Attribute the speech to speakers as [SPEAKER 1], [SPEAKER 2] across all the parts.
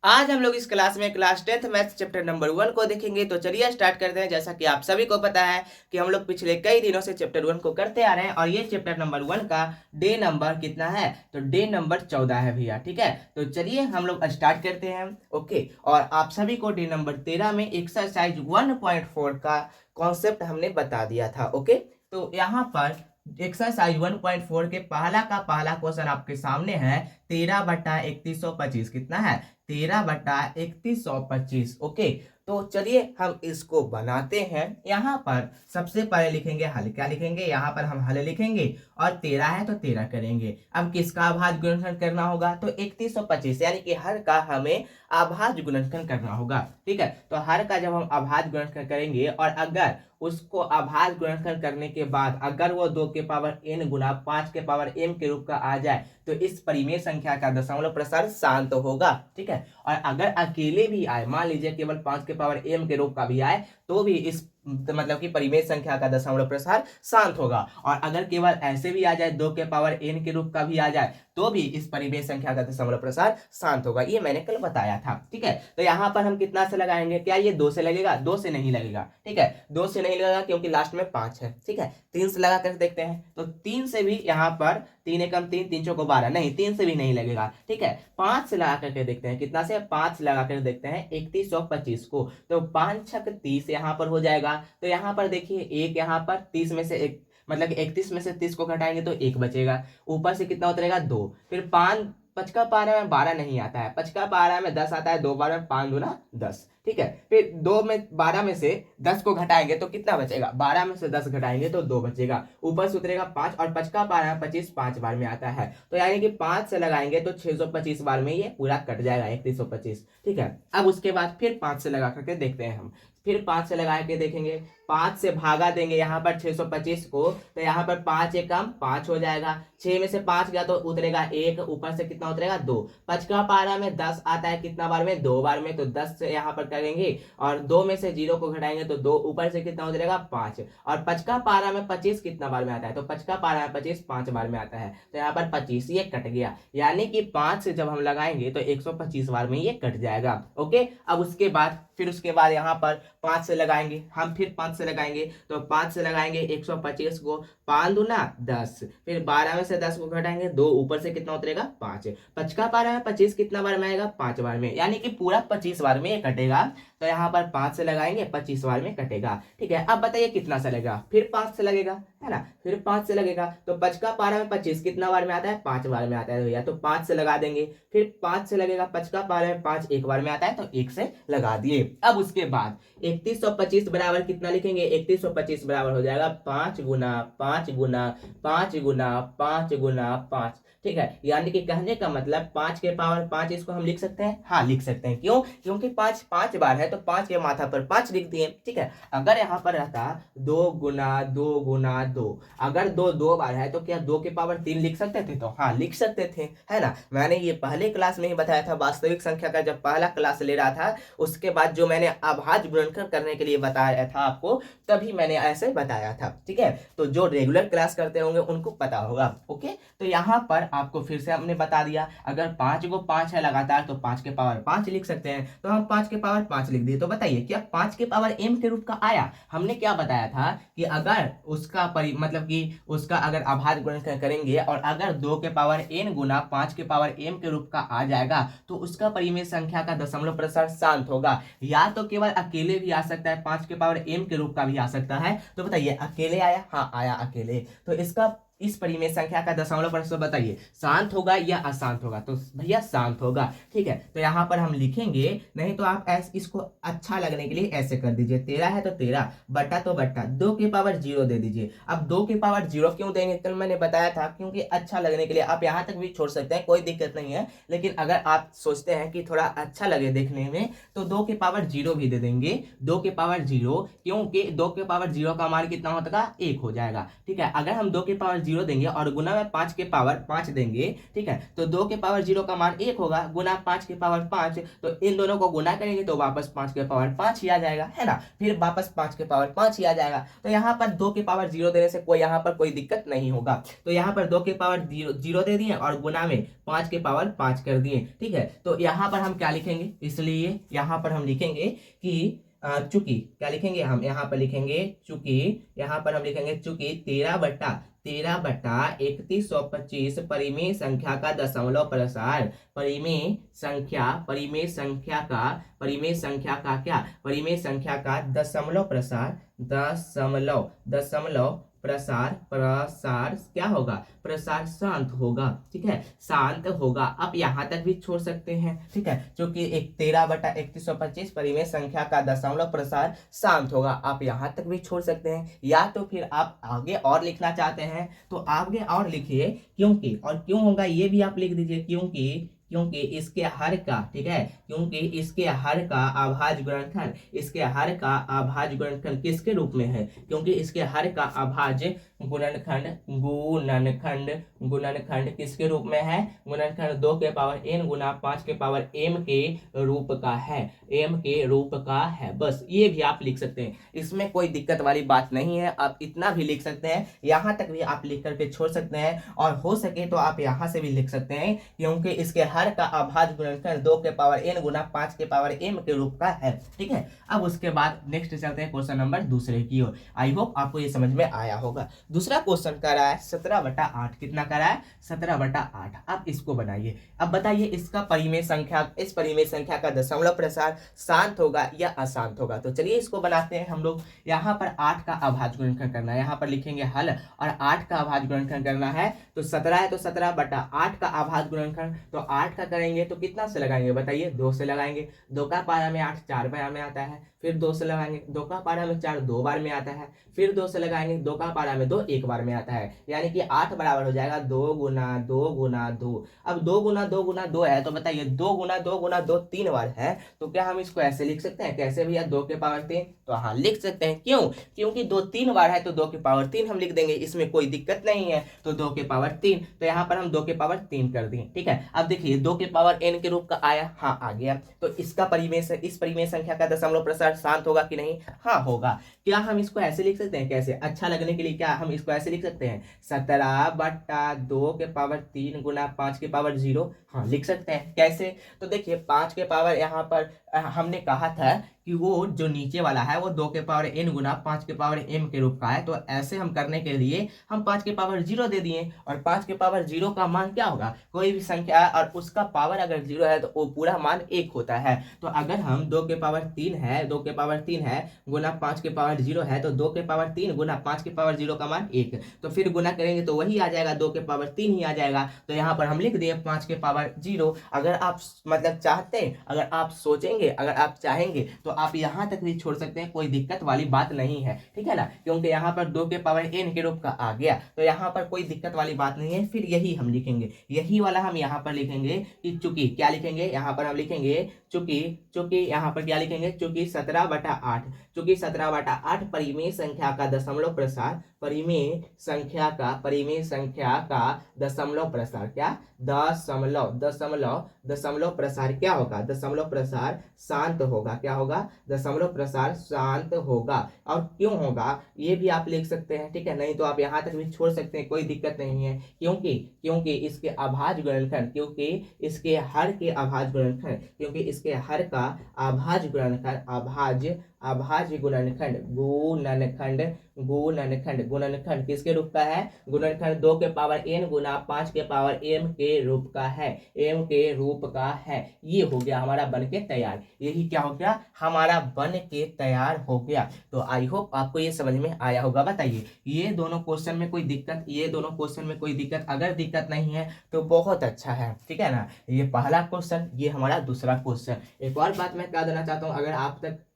[SPEAKER 1] आज हम लोग इस क्लास में class 10th maths chapter number 1 को देखेंगे। तो चलिए स्टार्ट करते हैं। जैसा कि आप सभी को पता है कि हम लोग पिछले कई दिनों से चैप्टर 1 को करते आ रहे हैं और ये चैप्टर नंबर 1 का डे नंबर कितना है, तो डे नंबर 14 है भैया। ठीक है, तो चलिए हम लोग स्टार्ट करते हैं। ओके, और आप सभी को डे नंबर 13 में एक्सरसाइज 1.4 का कॉन्सेप्ट हमने बता दिया था। ओके, तो यहाँ पर एक्सरसाइज 1.4 के पहला का पहला क्वेश्चन आपके सामने है। 13/3125 कितना है, 13/3125। ओके, तो चलिए हम इसको बनाते हैं। यहाँ पर सबसे पहले लिखेंगे हल। क्या लिखेंगे, यहाँ पर हम हल लिखेंगे और 13 है तो 13 करेंगे। अब किसका अभाज्य गुणनखंड करना होगा, तो 3125 यानी कि हर का हमें अभाज्य गुणनखंड करना होगा। ठीक है, तो हर का जब हम अभाज्य गुणनखंड करेंगे और अगर उसको अभाज्य गुणनखंड करने के बाद अगर वो 2 के पावर n गुना 5 के पावर m के रूप का आ जाए तो इस परिमेय संख्या का दशमलव प्रसार शांत होगा। ठीक है, और अगर अकेले भी आए, मान लीजिए केवल 5 के पावर m के रूप का भी आए तो भी इस मतलब कि परिमेय संख्या का दशमलव प्रसार शांत होगा। और अगर केवल ऐसे भी आ जाए 2 के पावर n के रूप का भी आ जाए तो भी इस परिमेय संख्या का दशमलव प्रसार शांत होगा। ये मैंने कल बताया था। ठीक है, तो यहाँ पर हम कितना से लगाएंगे, क्या ये 2 से लगेगा, 2 से नहीं लगेगा। ठीक है, 2 से नहीं लगेगा क्योंकि लास्ट में 5 है। ठीक है, 3 से लगा कर देखते हैं, तो 3 से भी यहाँ पर 3 एकम 3, 3 चौको 12, नहीं 3 से भी नहीं लगेगा। ठीक है, 5 से लगा करके देखते हैं, कितना से 5 से लगा कर देखते हैं 3125 को, तो 5 छक 30 यहाँ पर हो जाएगा। तो यहाँ पर देखिए एक यहाँ पर 30 में से एक मतलब कि 31 में से 30 को घटाएंगे तो एक बचेगा, ऊपर से कितना उतरेगा 2, फिर 5 पचका पारा में 12 नहीं आता है, पचका पारा में 10 आता है, 2 बार में 5 दूना 10। ठीक है, फिर 2 में 12 में से 10 को घटाएंगे तो कितना बचेगा, 12 में से 10 घटाएंगे तो 2 बचेगा, ऊपर से उतरेगा 5 और पचका पारा 25 5 बार में आता है, तो यानी कि 5 से लगाएंगे तो 625 बार में ये पूरा कट जाएगा 3125। ठीक है, अब उसके बाद फिर 5 से लगा करके देखते हैं हम, फिर 5 से लगा के देखेंगे, 5 से भागा देंगे यहाँ पर 625 को, तो यहाँ पर 5 एकम 5 हो जाएगा, 6 में से 5 गया तो उतरेगा 1, ऊपर से कितना उतरेगा 2, पचका पारा में 10 आता है कितना बार में, 2 बार में, तो 10 से यहाँ पर करेंगे और 2 में से 0 को घटाएंगे तो 2, ऊपर से कितना उतरेगा 5, और पचका पारा में 25 कितना बार में आता है, तो पचका पारा में 25 5 बार में आता है, तो यहाँ पर 25 ये कट गया, यानी कि 5 से जब हम लगाएंगे तो 125 बार में ये कट जाएगा। ओके, अब उसके बाद फिर उसके बाद यहाँ पर 5 से लगाएंगे हम, फिर 5 से लगाएंगे, तो 5 से लगाएंगे 125 को, 5 दूना 10, फिर 12 में से 10 को घटाएंगे 2, ऊपर से कितना उतरेगा 5, पचका पारा में 25 कितना बार में आएगा, 5 बार में, यानी कि पूरा 25 बार में ये कटेगा। तो यहाँ पर 5 से लगाएंगे 25 बार में कटेगा। ठीक है, अब बताइए कितना से लगेगा, फिर 5 से लगेगा, है ना, फिर 5 से लगेगा, तो पचका पारा में 25 कितना बार में आता है, 5 बार में आता है भैया, तो 5 से लगा देंगे, फिर 5 से लगेगा, पचका पारा में 5 एक बार में आता है तो 1 से लगा दिए। अब उसके बाद 3125 बराबर कितना लिखेंगे, 3125 बराबर हो जाएगा 5 गुना 5 गुना 5 गुना 5 गुना 5। ठीक है, यानी कि कहने का मतलब 5 के पावर 5 इसको हम लिख सकते हैं, हाँ लिख सकते हैं, क्यों, क्योंकि 5 5 बार है तो 5 के माथा पर 5 लिख दिए। ठीक है, अगर यहाँ पर रहता 2 गुना 2 गुना 2, अगर 2 2 बार है तो क्या 2 के पावर 3 लिख सकते थे, तो हाँ लिख सकते थे, है ना। मैंने ये पहले क्लास में ही बताया था, वास्तविक संख्या का जब पहला क्लास ले रहा था उसके बाद जो मैंने अभाज्य गुणनखंड करने के लिए बताया था आपको, तभी मैंने ऐसे बताया था। ठीक है, तो जो रेगुलर क्लास करते होंगे उनको पता होगा। ओके, तो यहाँ पर आपको फिर से हमने बता दिया, अगर 5 को 5 है लगातार तो 5 के पावर 5 लिख सकते हैं, तो हम 5 के पावर 5 लिख दिए। तो बताइए क्या 5 के पावर m के रूप का आया, हमने क्या बताया था कि अगर उसका मतलब कि उसका अगर अभाज्य गुणनखंड करेंगे और अगर 2 के पावर n गुना 5 के पावर m के रूप का आ जाएगा तो उसका परिमेय संख्या का दशमलव प्रसार शांत होगा, या तो केवल अकेले भी आ सकता है, 5 के पावर m के रूप का भी आ सकता है। तो बताइए अकेले आया, हाँ आया अकेले, तो इसका इस परिमेय संख्या का दशमलव प्रसार बताइए शांत होगा या अशांत होगा, तो भैया शांत होगा। ठीक है, तो यहाँ पर हम लिखेंगे, नहीं तो आप ऐसे इसको अच्छा लगने के लिए ऐसे कर दीजिए, 13 है तो 13 बटा तो बटा 2 के पावर 0 दे दीजिए। अब 2 के पावर 0 क्यों देंगे, कल मैंने बताया था, क्योंकि अच्छा लगने के लिए आप यहाँ तक भी छोड़ सकते हैं, कोई दिक्कत नहीं है, लेकिन अगर आप सोचते हैं कि थोड़ा अच्छा लगे देखने में तो 2 के पावर 0 भी दे देंगे, 2 के पावर 0, क्योंकि 2 के पावर 0 का मान कितना होता है 1 हो जाएगा। ठीक है, अगर हम 2 के पावर 0 देंगे और गुना में 5 के पावर 5 देंगे, ठीक है, तो 2 के पावर 0 का मान 1 होगा, गुना 5 के पावर 5, तो इन दोनों को गुना करेंगे तो वापस 5 के पावर 5 ही आ जाएगा, है ना, फिर वापस 5 के पावर 5 ही आ जाएगा। तो यहाँ पर 2 के पावर 0 देने से कोई यहाँ पर कोई दिक्कत नहीं होगा। तो यहाँ पर 2 के पावर 0 दे दिए और गुना में 5 के पावर 5 कर दिए, ठीक है। तो यहाँ पर हम क्या लिखेंगे, इसलिए यहाँ पर हम लिखेंगे कि चूंकि क्या लिखेंगे हम, यहाँ पर लिखेंगे चूंकि, यहाँ पर हम लिखेंगे चूंकि 13/3125 परिमेय संख्या का दशमलव प्रसार, परिमेय संख्या का क्या, परिमेय संख्या का दशमलव प्रसार, दशमलव प्रसार क्या होगा, प्रसार शांत होगा, ठीक है, शांत होगा। आप यहाँ तक भी छोड़ सकते हैं, ठीक है, क्योंकि 13/3125 परिमेय संख्या का दशमलव प्रसार शांत होगा, आप यहाँ तक भी छोड़ सकते हैं। या तो फिर आप आगे और लिखना चाहते हैं तो आगे और लिखिए, क्योंकि, और क्यों होगा ये भी आप लिख दीजिए, क्योंकि इसके हर का, ठीक है, क्योंकि इसके हर का अभाज्य गुणनखंड, इसके हर का अभाज्य गुणनखंड किसके रूप में है, क्योंकि इसके हर का अभाज्य गुणनखंड किसके रूप में है, गुणनखंड 2 के पावर n गुना 5 के पावर m के रूप का है, m के रूप का है। बस ये भी आप लिख सकते हैं, इसमें कोई दिक्कत वाली बात नहीं है, आप इतना भी लिख सकते हैं, यहाँ तक भी आप लिख करके छोड़ सकते हैं, और हो सके तो आप यहाँ से भी लिख सकते हैं, क्योंकि इसके हर का अभाज्य गुणनखंड 2 के पावर n गुना 5 के पावर m के रूप का है, ठीक है। अब उसके बाद नेक्स्ट चलते हैं क्वेश्चन नंबर दूसरे की ओर। आई होप आपको ये समझ में आया होगा। दूसरा क्वेश्चन कर रहा है 17/8, कितना कर रहा है, 17/8। आप इसको बनाइए। अब बताइए इसका परिमेय संख्या, इस परिमेय संख्या का दशमलव प्रसार शांत होगा या अशांत होगा। तो चलिए इसको बनाते हैं हम लोग। यहाँ पर 8 का अभाज्य गुणनखंड करना है, यहाँ पर लिखेंगे हल, और 8 का अभाज्य गुणनखंड करना है, तो 17 है तो 17/8 का अभाज्य गुणनखंड, तो 8 का करेंगे तो कितना से लगाएंगे बताइए, 2 से लगाएंगे, 2 का पारा में 8 4 बार में आता है, फिर 2 से लगाएंगे, 2 का पारा में 4 2 बार में आता है, फिर 2 से लगाएंगे, 2 का पारा में 2 1 बार में आता है, यानी कि 8 बराबर हो जाएगा 2 गुना 2 गुना 2। अब 2 गुना 2 गुना 2 है, तो बताइए 2 गुना 2 गुना 2 3 बार है, तो क्या हम इसको ऐसे लिख सकते हैं, कैसे भैया, 2 के पावर 3, तो हाँ लिख सकते हैं। क्यों, क्योंकि 2 3 बार है तो 2 के पावर 3 हम लिख देंगे, इसमें कोई दिक्कत नहीं है, तो 2 के पावर 3, तो यहाँ पर हम 2 के पावर 3 कर दिए, ठीक है। अब देखिए 2 के पावर n के रूप का आया, हाँ आ गया, तो इसका परिमेय, इस परिमेय संख्या का दशमलव प्रसार शांत होगा कि नहीं, हाँ होगा। क्या हम इसको ऐसे लिख सकते हैं, कैसे, अच्छा लगने के लिए क्या हम इसको ऐसे लिख सकते हैं, 17/2 के पावर 3 गुना 5 के पावर 0, हाँ लिख सकते हैं। कैसे, तो देखिए 5 के पावर यहाँ पर हमने कहा था कि वो जो नीचे वाला है वो 2 के पावर n गुना 5 के पावर m के रूप का है, तो ऐसे हम करने के लिए हम 5 के पावर 0 दे दिए, और 5 के पावर 0 का मान क्या होगा, कोई भी संख्या और उसका पावर अगर 0 है तो वो पूरा मान 1 होता है। तो अगर हम 2 के पावर 3 है, 2 के पावर 3 है गुना 5 के पावर 0 है, तो 2 के पावर 3 गुना 5 के पावर 0 का मान 1, तो फिर गुना करेंगे तो वही आ जाएगा, 2 के पावर 3 ही आ जाएगा। तो यहाँ पर हम लिख दिए 5 के पावर 0। अगर आप मतलब चाहते हैं, अगर आप सोचेंगे, अगर आप चाहेंगे तो आप यहाँ तक भी छोड़ सकते हैं, कोई दिक्कत वाली बात नहीं है, ठीक है ना, क्योंकि यहाँ पर 2 के पावर n के रूप का आ गया, तो यहाँ पर कोई दिक्कत वाली बात नहीं है। फिर यही हम लिखेंगे, यही वाला हम यहाँ पर लिखेंगे कि चूंकि, क्या लिखेंगे यहाँ पर हम लिखेंगे चूंकि यहाँ पर क्या लिखेंगे, चूंकि 17/8, चूंकि 17/8 परिमेय संख्या का दशमलव प्रसार, परिमेय संख्या का दशमलव प्रसार, क्या दशमलव प्रसार क्या होगा, दशमलव प्रसार शांत होगा, क्या होगा, दशमलव प्रसार शांत होगा। और क्यों होगा ये भी आप लिख सकते हैं, ठीक है, नहीं तो आप यहाँ तक भी छोड़ सकते हैं, कोई दिक्कत नहीं है। क्योंकि इसके अभाज्य गुणनखंड, क्योंकि इसके हर के अभाज्य गुणनखंड, क्योंकि इसके हर का अभाज्य गुणनखंड, अभाज्य गुणनखंड किसके रूप का है, गुणनखंड 2 के पावर n गुना 5 के पावर m के रूप का है, m के रूप का है। ये हो गया हमारा बन के तैयार, यही क्या हो गया, हमारा बन के तैयार हो गया। तो आई होप आपको ये समझ में आया होगा। बताइए ये दोनों क्वेश्चन में कोई दिक्कत, ये दोनों क्वेश्चन में कोई दिक्कत, अगर दिक्कत नहीं है तो बहुत अच्छा है, ठीक है ना। ये पहला क्वेश्चन, ये हमारा दूसरा क्वेश्चन। एक और बात मैं कह देना चाहता हूँ, अगर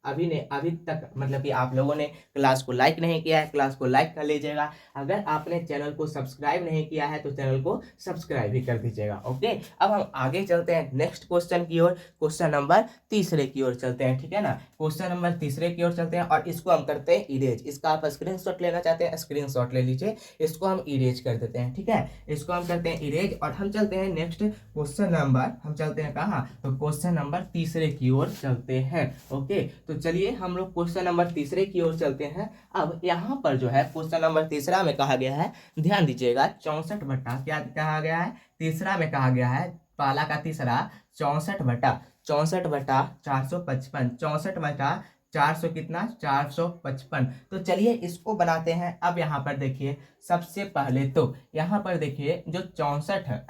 [SPEAKER 1] अभी तक मतलब कि आप लोगों ने क्लास को लाइक नहीं किया है, क्लास को लाइक कर लीजिएगा। अगर आपने चैनल को सब्सक्राइब नहीं किया है तो चैनल को सब्सक्राइब भी कर दीजिएगा। ओके, अब हम आगे चलते हैं नेक्स्ट क्वेश्चन की ओर, क्वेश्चन नंबर तीसरे की ओर चलते हैं, ठीक है ना। क्वेश्चन नंबर तीसरे की ओर चलते हैं और इसको हम करते हैं इरेज। इसका आप स्क्रीनशॉट लेना चाहते हैं स्क्रीनशॉट ले लीजिए, इसको हम इरेज कर देते हैं, ठीक है। इसको हम करते हैं इरेज और हम चलते हैं नेक्स्ट क्वेश्चन नंबर, हम चलते हैं कहाँ, तो क्वेश्चन नंबर तीसरे की ओर चलते हैं। ओके, तो चलिए हम लोग क्वेश्चन नंबर तीसरे की ओर चलते हैं। अब यहाँ पर जो है क्वेश्चन नंबर तीसरा में कहा गया है, ध्यान दीजिएगा, 64 बटा क्या कहा गया है, तीसरा में कहा गया है, पाला का तीसरा 64 बटा 455 कितना 455। तो चलिए इसको बनाते हैं। अब यहाँ पर देखिए, सबसे पहले तो यहाँ पर देखिए जो 64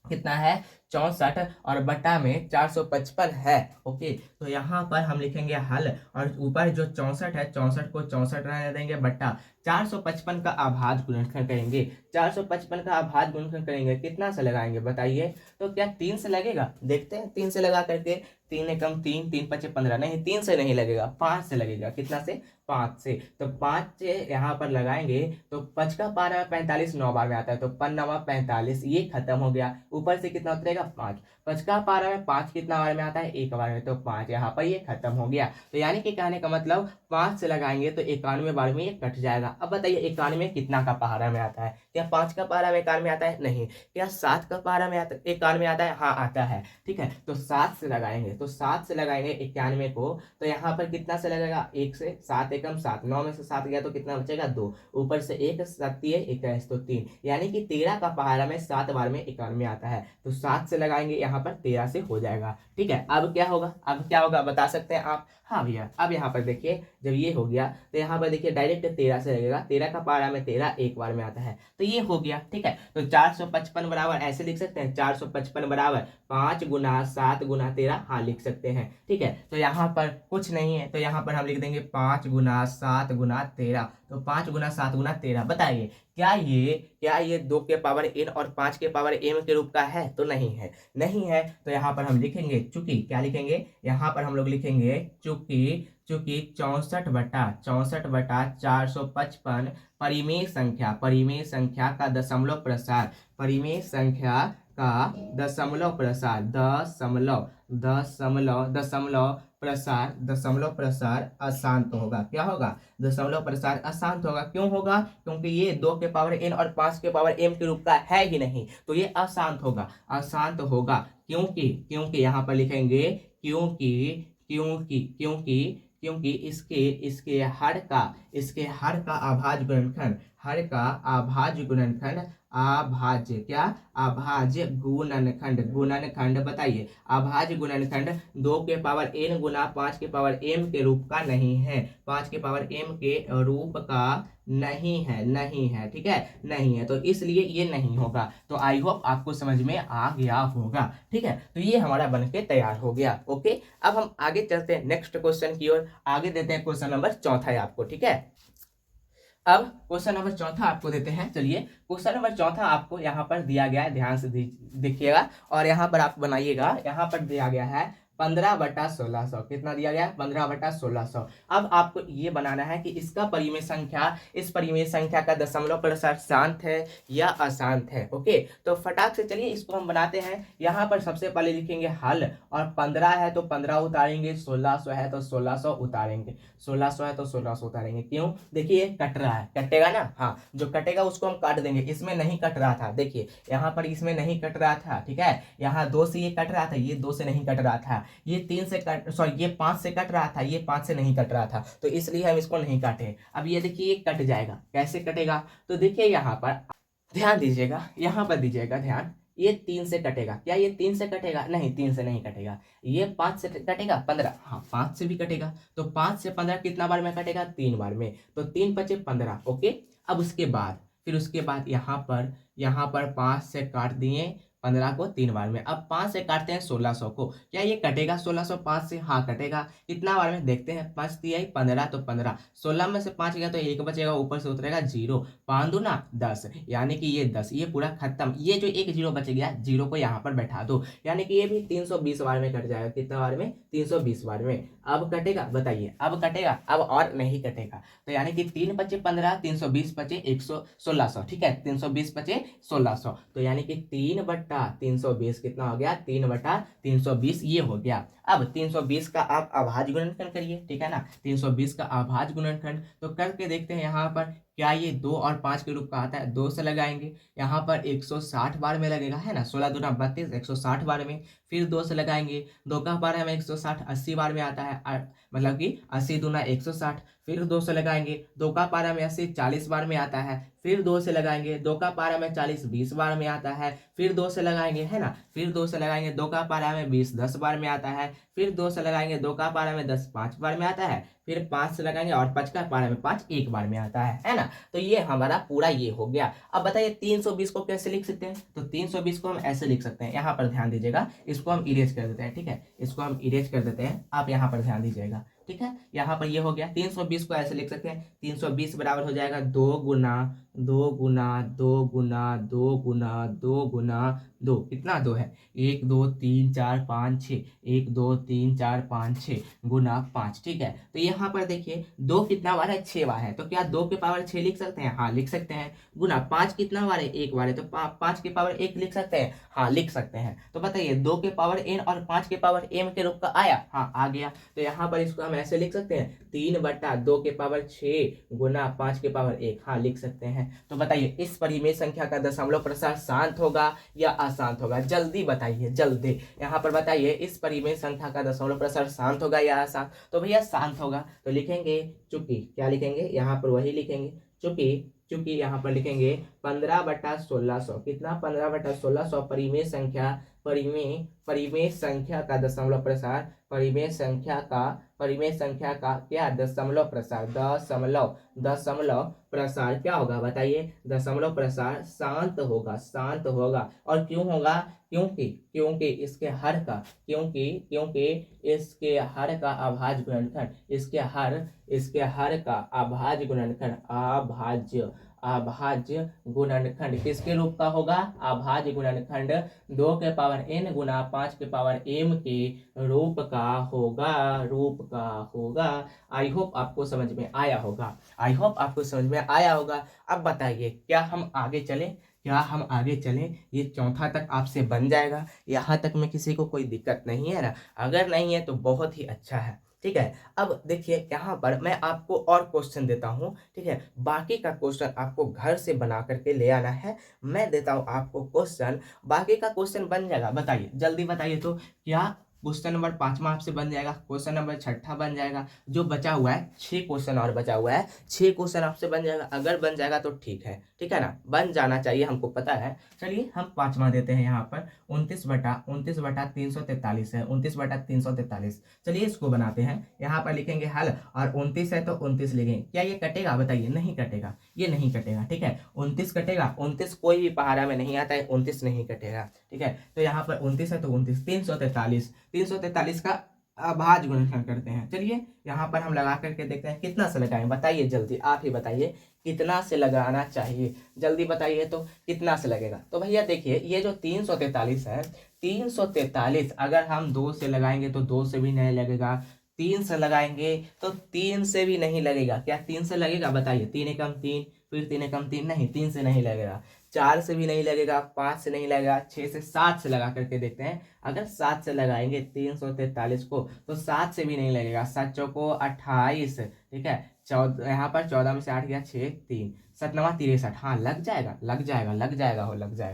[SPEAKER 1] कितना है 64 और बटा में 455 है। ओके, तो यहाँ पर हम लिखेंगे हल और ऊपर जो 64 है 64 को 64 रहने देंगे, बटा 455 का आभाज्य गुणनखंड करेंगे। 455 का आभाज्य गुणनखंड करेंगे, कितना से लगाएंगे बताइए, तो क्या 3 से लगेगा, देखते हैं 3 से लगा करके, 3 एकम 3, 3 पचे 15, नहीं 3 से नहीं लगेगा, 5 से लगेगा। कितना से, 5 से। तो 5 से यहाँ पर लगाएंगे तो 5 का पारा 45 9 बार में आता है, तो 5 9 45, ये खत्म हो गया। ऊपर से कितना उतरेगा 5, 5 का पारा में 5 कितना बार में आता है, एक बार में, तो 5 यहाँ पर ये खत्म हो गया। तो यानी कि कहने का मतलब 5 से लगाएंगे तो 91 बार में ये कट जाएगा। अब बताइए 91 कितना का पहाड़ा में आता है, क्या 5 का पहाड़ा में 91 आता है, नहीं। क्या 7 का पहाड़ा में आता 91 आता है, हाँ आता है, ठीक है। तो 7 से लगाएंगे, तो 7 से लगाएंगे 91 को, तो यहाँ पर कितना से लगेगा, 1 से, 7 एकम 7, 9 में से 7 गया तो कितना बचेगा 2, ऊपर से 1 7 21 तो 3, यानी कि 13 का पहाड़ा में 7 बार में 91 आता है। तो 7 से लगाएंगे यहाँ पर 13 से हो जाएगा, ठीक है। अब क्या होगा, अब क्या होगा बता सकते हैं आप, हाँ भैया। अब यहाँ पर देखिए जब ये हो गया तो यहाँ पर देखिए डायरेक्ट 13 से लगेगा, 13 का पारा में 13 एक बार में आता है, तो ये हो गया, ठीक है। तो 455 बराबर ऐसे लिख सकते हैं, 455 बराबर 5 गुना 7 गुना 13, हाँ लिख सकते हैं, ठीक है। तो यहाँ पर कुछ नहीं है, तो यहाँ पर हम लिख देंगे 5 गुना 7 गुना 13, तो 5 गुना 7 गुना 13। बताइए क्या ये 2 के पावर n और 5 के पावर m के रूप का है, तो नहीं है, नहीं है। तो यहाँ पर हम लिखेंगे चूंकि, क्या लिखेंगे, यहाँ पर हम लोग लिखेंगे चूंकि 64 बटा 455 परिमेय संख्या का दशमलव प्रसार, परिमेय संख्या का दशमलव प्रसार, दशमलव प्रसार अशांत होगा। क्या होगा, दशमलव प्रसार अशांत होगा। क्यों होगा, क्योंकि ये 2 के पावर n और 5 के पावर m के रूप का है ही नहीं, तो ये अशांत होगा, अशांत होगा। क्योंकि यहाँ पर लिखेंगे क्योंकि इसके हर का अभाज्य गुणनखंड, अभाज्य गुणनखंड बताइए, अभाज्य गुणनखंड 2 के पावर n गुना 5 के पावर m के रूप का नहीं है, 5 के पावर m के रूप का नहीं है, ठीक है, नहीं है, तो इसलिए ये नहीं होगा। तो आई होप आपको समझ में आ गया होगा, ठीक है। तो ये हमारा बनके तैयार हो गया। ओके, अब हम आगे चलते हैं नेक्स्ट क्वेश्चन की ओर, आगे देते हैं क्वेश्चन नंबर चौथा है आपको, ठीक है। अब क्वेश्चन नंबर चौथा आपको देते हैं। चलिए क्वेश्चन नंबर चौथा आपको यहाँ पर दिया गया है, ध्यान से देखिएगा और यहाँ पर आप बनाइएगा। यहाँ पर दिया गया है 15 बटा 1600, कितना दिया गया, 15 बटा 1600। अब आपको ये बनाना है कि इसका परिमेय संख्या, इस परिमेय संख्या का दशमलव प्रसार शांत है या अशांत है। ओके, तो फटाक से चलिए इसको हम बनाते हैं। यहाँ पर सबसे पहले लिखेंगे हल, और 15 है तो 15 उतारेंगे, 1600 है तो 1600 उतारेंगे, 1600 है तो 1600 उतारेंगे। क्यों, देखिए कट रहा है, कटेगा ना, हाँ जो कटेगा उसको हम काट देंगे। इसमें नहीं कट रहा था, देखिए यहाँ पर इसमें नहीं कट रहा था, ठीक है। यहाँ 2 से ये कट रहा था, ये 2 से नहीं कट रहा था, ये 3 से कट, सॉरी ये 5 से कट रहा था, ये 5 से नहीं कट रहा था, तो इसलिए हम इसको नहीं काटे। अब ये देखिए ये कट जाएगा, कैसे कटेगा, तो देखिए यहाँ पर ध्यान दीजिएगा, यहाँ पर दीजिएगा ध्यान, ये 3 से कटेगा, क्या ये 3 से कटेगा, नहीं 3 से नहीं कटेगा। ये 5 से कटेगा, 15, हाँ 5 से भी कटेगा, तो 5 से 15 कितना बार में कटेगा, 3 बार में, तो 3 पचे 15। ओके, अब उसके बाद यहाँ पर 5 से काट दिए, 15 को 3 बार में। अब 5 से काटते हैं 1600 को, क्या ये कटेगा 1600 5 से? हाँ कटेगा। कितना बार में देखते हैं, 5 दिया 15 तो 15, 16 में से 5 गया तो 1 बचेगा, ऊपर से उतरेगा 0, 5 दूना 10, यानी कि ये 10, ये पूरा खत्म। ये जो एक 0 बच गया, 0 को यहाँ पर बैठा दो, यानी कि ये भी 320 बार में कट जाएगा। कितना बार में? 320 बार में। अब कटेगा, बताइए अब कटेगा? अब और नहीं कटेगा। तो यानी कि 3 बचे 15, 320 बचे 1600, ठीक है, 320 बचे 1600, तो यानी कि 3/320 कितना हो गया? 3/320 ये हो गया। अब 320 का आप अभाज्य गुणनखंड करिए, ठीक है ना, 320 का अभाज्य गुणनखंड तो करके देखते हैं यहाँ पर क्या ये 2 और 5 के रूप का आता है। 2 से लगाएंगे, यहाँ पर 160 बार में लगेगा, है ना, 16 दूना 32, 160 बार में। फिर 2 से लगाएंगे, 2 का बार हमें 160 80 बार में आता है, मतलब कि 80 दूना 160। फिर 2 से लगाएंगे, 2 का पारा में 80 40 बार में आता है। फिर 2 से लगाएंगे, 2 का पारा में 40 20 बार में आता है। फिर 2 से लगाएंगे, है ना, फिर 2 से लगाएंगे, 2 का पारा में 20 10 बार में आता है। फिर 2 से लगाएंगे, 2 का पारा में 10 5 बार में आता है। फिर 5 से लगाएंगे और 5 का पारा में 5 1 बार में आता है ना। तो ये हमारा पूरा ये हो गया। अब बताइए 320 को कैसे लिख सकते हैं? तो 320 को हम ऐसे लिख सकते हैं, यहाँ पर ध्यान दीजिएगा, इसको हम इरेज कर देते हैं, ठीक है, इसको हम इरेज कर देते हैं, आप यहाँ पर ध्यान दीजिएगा, ठीक है। यहाँ पर ये हो गया, 320 को ऐसे लिख सकते हैं, 320 बराबर हो जाएगा 2 गुना 2 गुना 2 गुना 2 गुना 2 गुना 2, कितना 2 है? 1 2 3 4 5 6, 1 2 3 4 5 6 गुना 5, ठीक है। तो यहाँ पर देखिए 2 कितना बार है? 6 बार है, तो क्या 2 के पावर 6 लिख सकते हैं? हाँ लिख सकते हैं। गुना 5 कितना बार है? 1 बार है, तो 5 के पावर 1 लिख सकते हैं? हाँ लिख सकते हैं। तो बताइए 2 के पावर n और 5 के पावर m के रूप का आया? हाँ आ गया। तो यहाँ पर इसको हम ऐसे लिख सकते हैं, 3/2 के पावर 6 गुना 5 के पावर 1, हाँ लिख सकते हैं। तो बताइए इस परिमेय संख्या का दशमलव प्रसार शांत होगा या अशांत होगा? जल्दी बताइए, जल्दी यहाँ पर बताइए, इस परिमेय संख्या का दशमलव प्रसार शांत होगा या अशांत? तो भैया शांत होगा। तो लिखेंगे चूंकि, क्या लिखेंगे यहाँ पर? वही लिखेंगे, चूंकि चूंकि यहाँ पर लिखेंगे 15/1600, कितना? 15/1600 परिमेय संख्या का दशमलव प्रसार, परिमेय संख्या का क्या? दशमलव प्रसार, दशमलव प्रसार क्या होगा बताइए? दशमलव प्रसार शांत होगा, शांत होगा। और क्यों होगा? क्योंकि इसके हर का, क्योंकि इसके हर का अभाज्य गुणनखंड, इसके हर का अभाज्य गुणनखंड, अभाज्य गुणनखंड किसके रूप का होगा? अभाज्य गुणनखंड 2 के पावर n गुना 5 के पावर m के रूप का होगा। आई होप आपको समझ में आया होगा। अब बताइए क्या हम आगे चलें? ये चौथा तक आपसे बन जाएगा? यहाँ तक में किसी को कोई दिक्कत नहीं है ना? अगर नहीं है तो बहुत ही अच्छा है, ठीक है। अब देखिए यहाँ पर मैं आपको और क्वेश्चन देता हूँ, ठीक है। बाकी का क्वेश्चन आपको घर से बना करके ले आना है। मैं देता हूँ आपको क्वेश्चन, बाकी का क्वेश्चन बन जाएगा। बताइए जल्दी बताइए, तो क्या क्वेश्चन नंबर 5वां आपसे बन जाएगा? क्वेश्चन नंबर 6ठा बन जाएगा? जो बचा हुआ है 6 क्वेश्चन और बचा हुआ है, 6 क्वेश्चन आपसे बन जाएगा? अगर बन जाएगा तो ठीक है ना, बन जाना चाहिए, हमको पता है। चलिए हम 5वां देते हैं यहाँ पर, 29/343 है, 29/343। चलिए इसको बनाते हैं, यहाँ पर लिखेंगे हल, और 29 है तो 29 लिखेंगे। क्या ये कटेगा? बताइए। नहीं कटेगा, ये नहीं कटेगा, ठीक है। 29 कटेगा? 29 कोई भी पहाड़ा में नहीं आता है, 29 नहीं कटेगा, ठीक है। तो यहाँ पर 29 है तो 29, 343 का अभाज्य गुणनखंड करते हैं। चलिए यहाँ पर हम लगा करके देखते हैं कितना से लगाएं, बताइए जल्दी, आप ही बताइए कितना से लगाना चाहिए, जल्दी बताइए तो कितना से लगेगा। तो भैया देखिए ये जो 343 है, 343 अगर हम 2 से लगाएंगे तो 2 से भी नहीं लगेगा, 3 से लगाएंगे तो 3 से भी नहीं लगेगा। क्या 3 से लगेगा? बताइए। 3 एकम 3, फिर 3 एकम 3, नहीं, 3 से नहीं लगेगा। 4 से भी नहीं लगेगा, 5 से नहीं लगेगा, 6 से 7 से लगा करके देखते हैं। अगर 7 से लगाएंगे 343 को तो 7 से भी नहीं लगेगा। 7 चौको 28, ठीक है, 14, यहाँ पर 14 में से 8 गया 6 3, 7 9 63, हाँ लग जाएगा,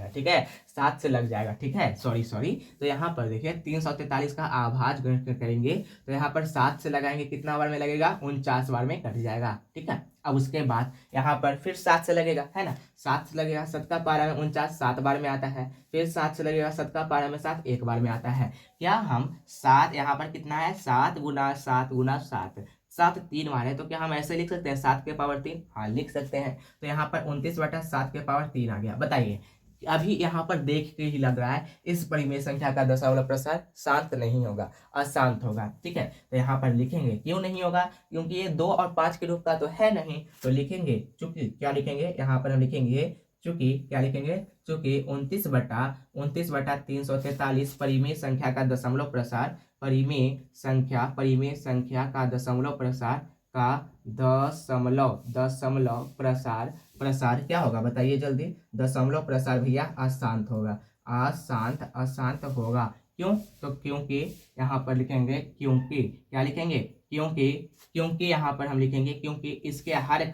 [SPEAKER 1] ठीक है, 7 से लग जाएगा, ठीक है। सॉरी। तो यहाँ पर देखिए 343 का अभाज्य गुणनखंड करेंगे तो यहाँ पर 7 से लगाएंगे, कितना बार में लगेगा? 49 बार में कट जाएगा, ठीक है। अब उसके बाद यहाँ पर फिर 7 से लगेगा, है ना, 7 से लगेगा, 7 का पारा में 49 7 बार में आता है। फिर 7 से लगेगा, 7 का पारा में 7 1 बार में आता है। क्या हम 7, यहाँ पर कितना है? 7 गुना 7 गुना 7, 7 3 बार है, तो क्या हम ऐसे लिख सकते हैं 7 के पावर 3? हाँ लिख सकते हैं। तो यहाँ पर 29/7 के पावर 3 आ गया। बताइए अभी यहाँ पर देख के ही लग रहा है इस परिमेय संख्या का दशमलव प्रसार शांत नहीं होगा, अशांत होगा। ठीक है, तो यहाँ पर लिखेंगे क्यों नहीं होगा, क्योंकि ये 2 और 5 के रूप का तो है नहीं, तो लिखेंगे चूंकि, क्या लिखेंगे यहाँ पर हम लिखेंगे चूंकि, क्या लिखेंगे, चूंकि 29/343 परिमेय संख्या का दशमलव प्रसार, परिमेय संख्या का दशमलव प्रसार का दशमलव दशमलव प्रसार प्रसार क्या होगा बताइए जल्दी, दशमलव प्रसार भैया अशांत होगा, अशांत अशांत होगा। क्यों, तो क्योंकि यहाँ पर लिखेंगे क्योंकि, क्या लिखेंगे, क्योंकि यहाँ पर हम लिखेंगे क्योंकि इसके हर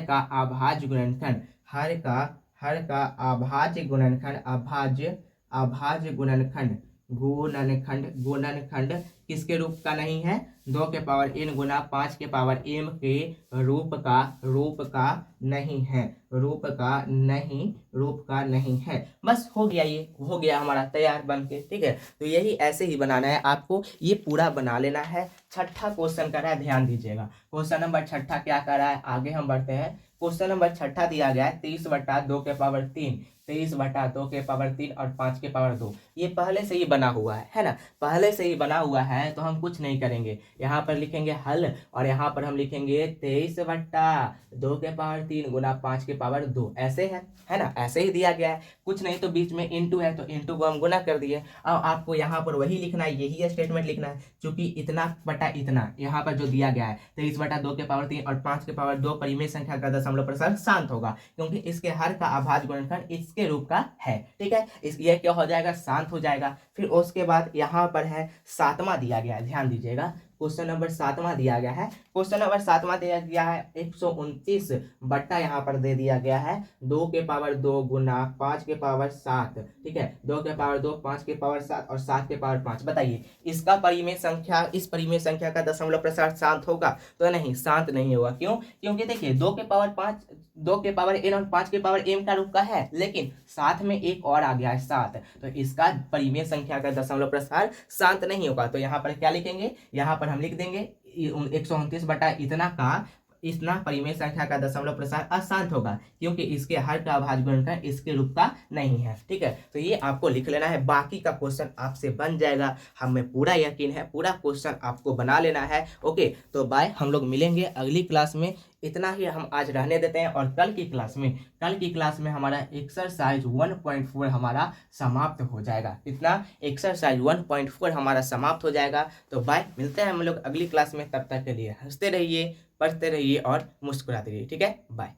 [SPEAKER 1] का अभाज्य गुणनखंड, हर का अभाज्य गुणनखंड किसके रूप का नहीं है, 2 के पावर n गुना 5 के पावर m के रूप का नहीं है, रूप का नहीं है। बस हो गया, ये हो गया हमारा तैयार बन के। ठीक है, तो यही ऐसे ही बनाना है आपको, ये पूरा बना लेना है। छठा क्वेश्चन कर रहा है, ध्यान दीजिएगा, क्वेश्चन नंबर छठा क्या कर रहा है, आगे हम बढ़ते हैं। क्वेश्चन नंबर छठा दिया गया है 23/2 के पावर 3, 23/2 के पावर 3 और 5 के पावर 2। ये पहले से ही बना हुआ है ना, पहले से ही बना हुआ है, तो हम कुछ नहीं करेंगे। यहाँ पर लिखेंगे हल और यहाँ पर हम लिखेंगे 23/2 के पावर 3 गुना 5 के पावर 2, ऐसे है ना, ऐसे ही दिया गया है। कुछ नहीं तो बीच में इंटू है, तो इंटू को हम गुना कर दिए। अब आपको यहाँ पर वही लिखना है, यही स्टेटमेंट लिखना है, क्योंकि इतना बटा इतना यहाँ पर जो दिया गया है 23/2 के पावर 3 और 5 के पावर 2 परिमेय संख्या का दशमलव प्रसार शांत होगा, क्योंकि इसके हर का अभाज्य गुणनखंड इसके रूप का है। ठीक है, ये क्या हो जाएगा, शांत हो जाएगा। फिर उसके बाद यहाँ पर है सातवां दिया गया है, ध्यान दीजिएगा, क्वेश्चन नंबर सातवां दिया गया है। क्वेश्चन नंबर सातवां दिया गया है 129 बट्टा यहाँ पर दे दिया गया है 2 के पावर 2 गुना 5 के पावर 7। ठीक है, 2 के पावर 2, 5 के पावर 7 और 7 के पावर 5। बताइए इसका परिमेय संख्या, इस परिमेय संख्या का दशमलव प्रसार शांत होगा, तो नहीं, शांत नहीं होगा। क्यों, क्योंकि देखिए 2 के पावर 5, 2 के पावर n और 5 के पावर m का रूप का है, लेकिन साथ में एक और आ गया है 7, तो इसका परिमेय संख्या का दशमलव प्रसार शांत नहीं होगा। तो यहाँ पर क्या लिखेंगे, यहाँ पर हम लिख देंगे 129 बटा इतना परिमेय संख्या का दशमलव प्रसार अशांत होगा, क्योंकि इसके हर का अभाज्य गुणनखंड इसके रूप का नहीं है। ठीक है, तो ये आपको लिख लेना है, बाकी का क्वेश्चन आपसे बन जाएगा, हमें पूरा यकीन है, पूरा क्वेश्चन आपको बना लेना है। ओके, तो बाय, हम लोग मिलेंगे अगली क्लास में। इतना ही हम आज रहने देते हैं, और कल की क्लास में हमारा एक्सरसाइज 1.4 हमारा समाप्त हो जाएगा। इतना एक्सरसाइज 1.4 हमारा समाप्त हो जाएगा। तो बाय, मिलते हैं हम लोग अगली क्लास में, तब तक के लिए हंसते रहिए, पढ़ते रहिए और मुस्कुराते रहिए। ठीक है, बाय।